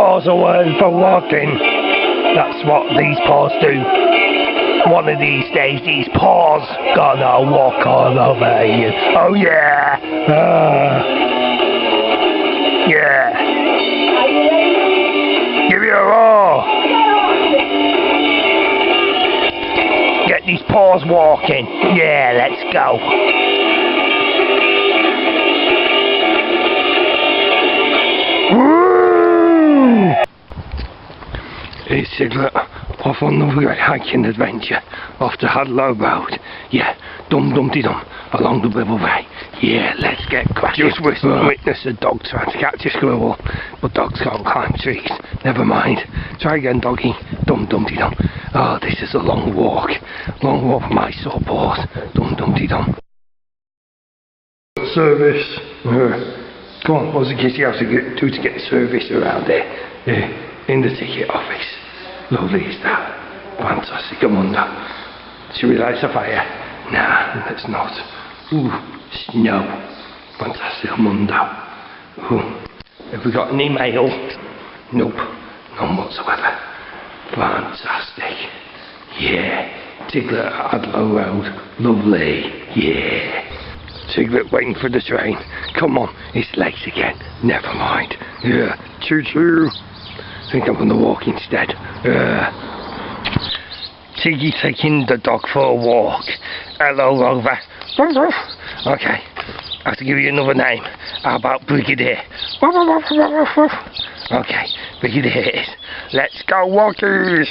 paws are word for walking. That's what these paws do. One of these days, these paws gonna walk all over you. Oh yeah! Yeah! Give you a roar! Get these paws walking. Yeah, let's go. Woo! It's Tiglet off on another great hiking adventure off the Hadlow Road. Yeah, dum-dum-de-dum along the Ribble Way. Yeah, let's get cracking. Just witness a dog trying to catch a squirrel, but dogs can't climb trees. Never mind. Try again, doggy. Dum-dum-de-dum. Oh, this is a long walk. Long walk for my sore paws. Dum-dum-de-dum. Service. Come on, what's the kids have to do to get service around there? In the ticket office. Lovely is that. Fantastic. Come on now. Should we light a fire? Nah, let's not. Ooh, snow. Fantastic. Mundo. Ooh. Have we got any mail? Nope. None whatsoever. Fantastic. Yeah. Tiglet at Hadlow Road. Lovely. Yeah. Tiglet waiting for the train. Come on, it's late again. Never mind. Yeah. Choo choo. I think I'm going to walk instead. Tiggy taking the dog for a walk. Hello, Rover. Okay, I have to give you another name. How about Brigadier? Okay, Brigadier. Let's go, walkies.